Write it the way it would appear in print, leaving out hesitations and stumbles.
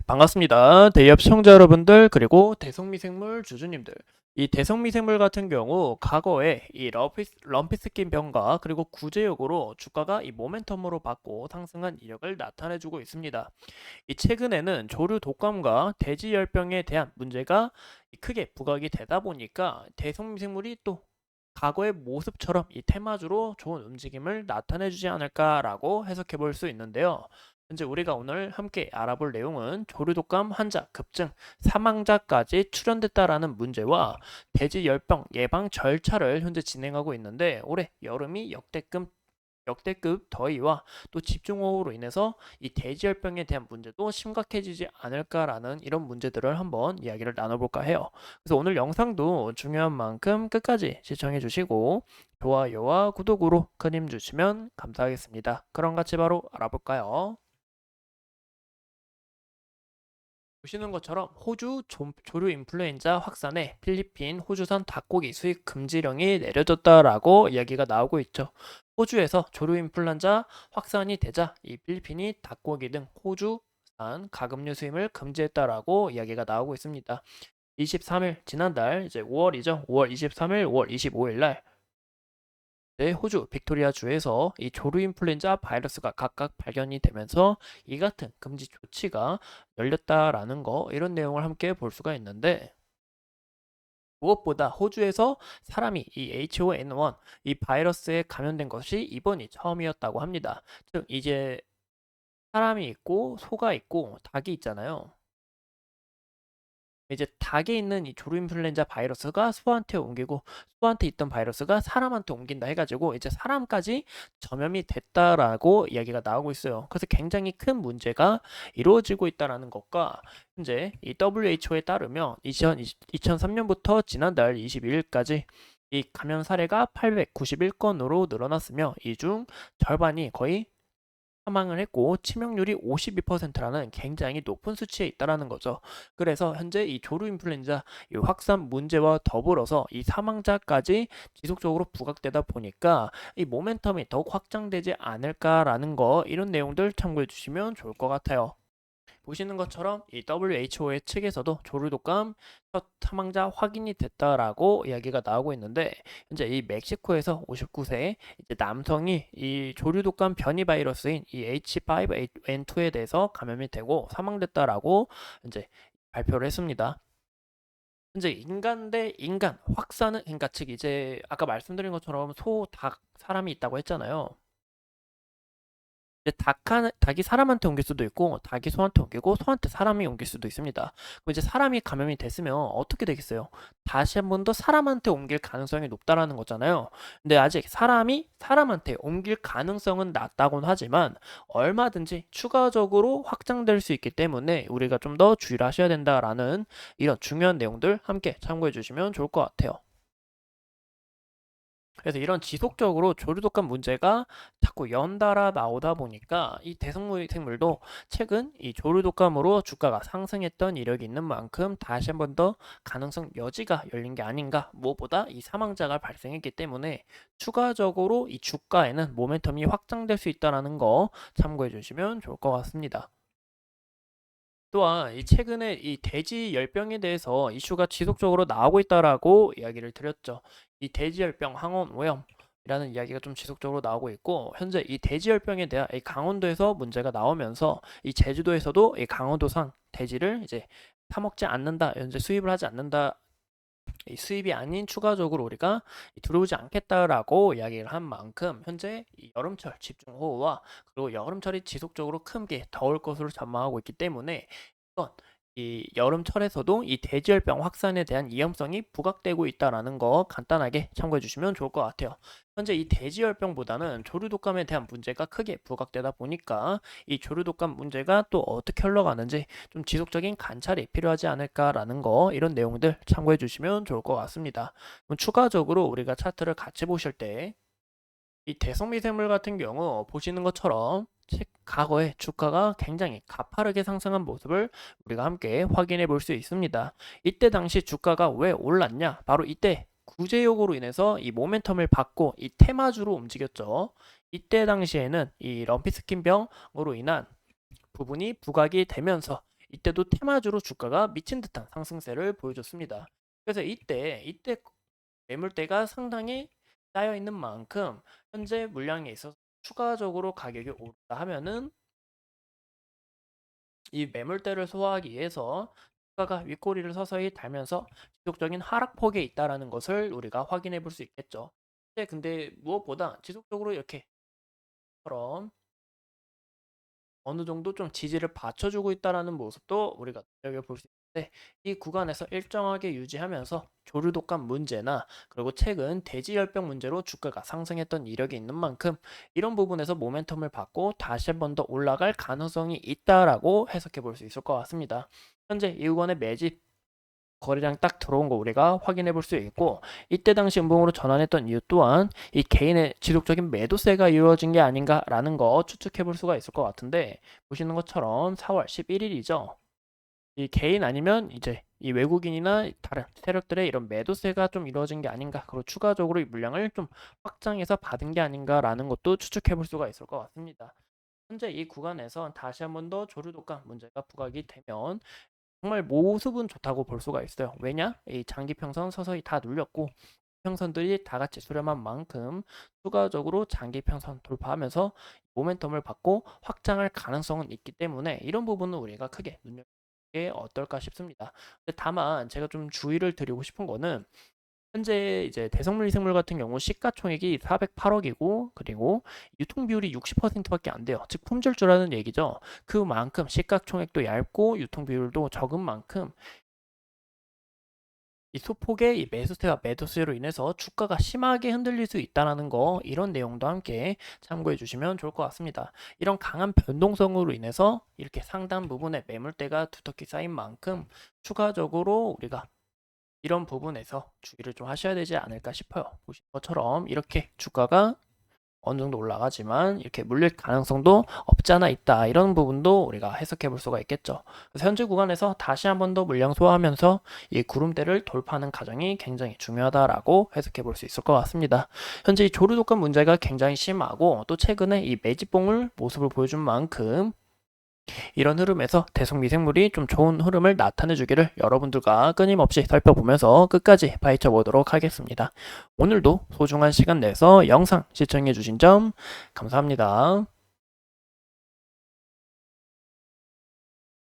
반갑습니다. 대기업 시청자 여러분들 그리고 대성미생물 주주님들. 이 대성미생물 같은 경우 과거에 이 럼피스킨 병과 그리고 구제역으로 주가가 이 모멘텀으로 받고 상승한 이력을 나타내주고 있습니다. 이 최근에는 조류 독감과 대지열병에 대한 문제가 크게 부각이 되다 보니까 대성미생물이 또 과거의 모습처럼 이 테마주로 좋은 움직임을 나타내주지 않을까라고 해석해 볼 수 있는데요. 현재 우리가 오늘 함께 알아볼 내용은 조류독감 환자 급증, 사망자까지 출현됐다라는 문제와 대지열병 예방 절차를 현재 진행하고 있는데 올해 여름이 역대급 더위와 또 집중호우로 인해서 이 대지열병에 대한 문제도 심각해지지 않을까라는 이런 문제들을 한번 이야기를 나눠볼까 해요. 그래서 오늘 영상도 중요한 만큼 끝까지 시청해 주시고 좋아요와 구독으로 큰 힘 주시면 감사하겠습니다. 그럼 같이 바로 알아볼까요? 보시는 것처럼 호주 조류 인플루엔자 확산에 필리핀, 호주산 닭고기 수입 금지령이 내려졌다라고 이야기가 나오고 있죠. 호주에서 조류 인플루엔자 확산이 되자 이 필리핀이 닭고기 등 호주산 가금류 수입을 금지했다라고 이야기가 나오고 있습니다. 23일 지난달 이제 5월이죠. 5월 23일, 5월 25일 날 호주 빅토리아 주에서 이 조류 인플루엔자 바이러스가 각각 발견이 되면서 이 같은 금지 조치가 열렸다라는 거 이런 내용을 함께 볼 수가 있는데 무엇보다 호주에서 사람이 이 H5N1 이 바이러스에 감염된 것이 이번이 처음이었다고 합니다. 즉 이제 사람이 있고 소가 있고 닭이 있잖아요. 이제 닭에 있는 이 조류인플루엔자 바이러스가 소한테 옮기고 소한테 있던 바이러스가 사람한테 옮긴다 해가지고 이제 사람까지 전염이 됐다라고 이야기가 나오고 있어요. 그래서 굉장히 큰 문제가 이루어지고 있다라는 것과 현재 이 WHO에 따르면 2003년부터 지난달 22일까지 이 감염 사례가 891건으로 늘어났으며 이 중 절반이 거의 사망을 했고 치명률이 52%라는 굉장히 높은 수치에 있다라는 거죠. 그래서 현재 이 조류 인플루엔자 이 확산 문제와 더불어서 이 사망자까지 지속적으로 부각되다 보니까 이 모멘텀이 더욱 확장되지 않을까라는 거 이런 내용들 참고해 주시면 좋을 것 같아요. 보시는 것처럼 이 WHO의 측에서도 조류독감 첫 사망자 확인이 됐다라고 이야기가 나오고 있는데 현재 이 멕시코에서 59세 이제 남성이 이 조류독감 변이 바이러스인 이 H5N2에 대해서 감염이 되고 사망됐다라고 이제 발표를 했습니다. 현재 인간 대 인간 확산은 그러니까 즉 이제 아까 말씀드린 것처럼 소, 닭, 사람이 있다고 했잖아요. 이제 닭이 사람한테 옮길 수도 있고 닭이 소한테 옮기고 소한테 사람이 옮길 수도 있습니다. 그럼 이제 사람이 감염이 됐으면 어떻게 되겠어요? 다시 한 번 더 사람한테 옮길 가능성이 높다라는 거잖아요. 근데 아직 사람이 사람한테 옮길 가능성은 낮다고는 하지만 얼마든지 추가적으로 확장될 수 있기 때문에 우리가 좀 더 주의를 하셔야 된다라는 이런 중요한 내용들 함께 참고해 주시면 좋을 것 같아요. 그래서 이런 지속적으로 조류독감 문제가 자꾸 연달아 나오다 보니까 이 대성생물도 최근 이 조류독감으로 주가가 상승했던 이력이 있는 만큼 다시 한 번 더 가능성 여지가 열린 게 아닌가. 무엇보다 이 사망자가 발생했기 때문에 추가적으로 이 주가에는 모멘텀이 확장될 수 있다는 거 참고해 주시면 좋을 것 같습니다. 또한 이 최근에 이 돼지 열병에 대해서 이슈가 지속적으로 나오고 있다라고 이야기를 드렸죠. 이 돼지 열병 항원 오염이라는 이야기가 좀 지속적으로 나오고 있고 현재 이 돼지 열병에 대한 이 강원도에서 문제가 나오면서 이 제주도에서도 이 강원도산 돼지를 이제 사 먹지 않는다, 현재 수입을 하지 않는다. 이 수입이 아닌 추가적으로 우리가 들어오지 않겠다라고 이야기를 한 만큼 현재 이 여름철 집중호우와 그리고 여름철이 지속적으로 크게 더울 것으로 전망하고 있기 때문에 이건 이 여름철에서도 이 대지열병 확산에 대한 위험성이 부각되고 있다라는 거 간단하게 참고해 주시면 좋을 것 같아요. 현재 이 대지열병보다는 조류독감에 대한 문제가 크게 부각되다 보니까 이 조류독감 문제가 또 어떻게 흘러가는지 좀 지속적인 관찰이 필요하지 않을까라는 거 이런 내용들 참고해 주시면 좋을 것 같습니다. 그럼 추가적으로 우리가 차트를 같이 보실 때 이 대성미생물 같은 경우 보시는 것처럼 과거에 주가가 굉장히 가파르게 상승한 모습을 우리가 함께 확인해 볼 수 있습니다. 이때 당시 주가가 왜 올랐냐? 바로 이때 구제욕으로 인해서 이 모멘텀을 받고 이 테마주로 움직였죠. 이때 당시에는 이 럼피스킨병으로 인한 부분이 부각이 되면서 이때도 테마주로 주가가 미친 듯한 상승세를 보여줬습니다. 그래서 이때 매물대가 상당히 쌓여 있는 만큼 현재 물량에 있어서 추가적으로 가격이 오르다 하면은 이 매물대를 소화하기 위해서 주가가 윗꼬리를 서서히 달면서 지속적인 하락폭에 있다라는 것을 우리가 확인해 볼 수 있겠죠. 근데 무엇보다 지속적으로 이렇게처럼 어느 정도 좀 지지를 받쳐주고 있다라는 모습도 우리가 눈여겨볼 수 있는데, 이 구간에서 일정하게 유지하면서 조류 독감 문제나 그리고 최근 대지열병 문제로 주가가 상승했던 이력이 있는 만큼 이런 부분에서 모멘텀을 받고 다시 한 번 더 올라갈 가능성이 있다라고 해석해 볼 수 있을 것 같습니다. 현재 이 구간의 매집 거래량 딱 들어온 거 우리가 확인해 볼 수 있고, 이때 당시 음봉으로 전환했던 이유 또한 이 개인의 지속적인 매도세가 이루어진 게 아닌가라는 거 추측해 볼 수가 있을 것 같은데, 보시는 것처럼 4월 11일이죠. 이 개인 아니면 이제 이 외국인이나 다른 세력들의 이런 매도세가 좀 이루어진 게 아닌가, 그리고 추가적으로 이 물량을 좀 확장해서 받은 게 아닌가라는 것도 추측해 볼 수가 있을 것 같습니다. 현재 이 구간에서 다시 한 번 더 조류 독감 문제가 부각이 되면 정말 모습은 좋다고 볼 수가 있어요. 왜냐? 이 장기 평선 서서히 다 눌렸고 평선들이 다 같이 수렴한 만큼 추가적으로 장기 평선 돌파하면서 모멘텀을 받고 확장할 가능성은 있기 때문에 이런 부분은 우리가 크게 눈여겨보는 게 어떨까 싶습니다. 근데 다만 제가 좀 주의를 드리고 싶은 거는, 현재 이제 대성물 이생물 같은 경우 시가총액이 408억이고 그리고 유통 비율이 60%밖에 안 돼요. 즉 품절주라는 얘기죠. 그만큼 시가총액도 얇고 유통 비율도 적은 만큼 이 소폭의 이 매수세와 매도세로 인해서 주가가 심하게 흔들릴 수 있다는 거, 이런 내용도 함께 참고해 주시면 좋을 것 같습니다. 이런 강한 변동성으로 인해서 이렇게 상당 부분의 매물대가 두텁게 쌓인 만큼 추가적으로 우리가 이런 부분에서 주의를 좀 하셔야 되지 않을까 싶어요. 보시는 것처럼 이렇게 주가가 어느 정도 올라가지만 이렇게 물릴 가능성도 없지 않아 있다, 이런 부분도 우리가 해석해 볼 수가 있겠죠. 그래서 현재 구간에서 다시 한 번 더 물량 소화하면서 이 구름대를 돌파하는 과정이 굉장히 중요하다라고 해석해 볼 수 있을 것 같습니다. 현재 이 조류 독감 문제가 굉장히 심하고 또 최근에 이 매집봉을 모습을 보여준 만큼 이런 흐름에서 대성 미생물이 좀 좋은 흐름을 나타내 주기를 여러분들과 끊임없이 살펴보면서 끝까지 파헤쳐 보도록 하겠습니다. 오늘도 소중한 시간 내서 영상 시청해 주신 점 감사합니다.